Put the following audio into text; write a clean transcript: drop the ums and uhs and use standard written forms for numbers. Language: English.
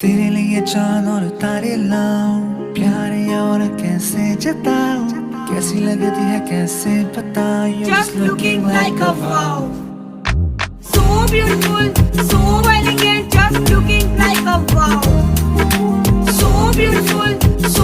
तेरे लिए चांद और तारे लाऊं, प्यार और कैसे जताऊं, कैसी लगती है कैसे बताऊं, you're Just looking like a wow. So beautiful, so elegant, just looking like a wow. So beautiful, so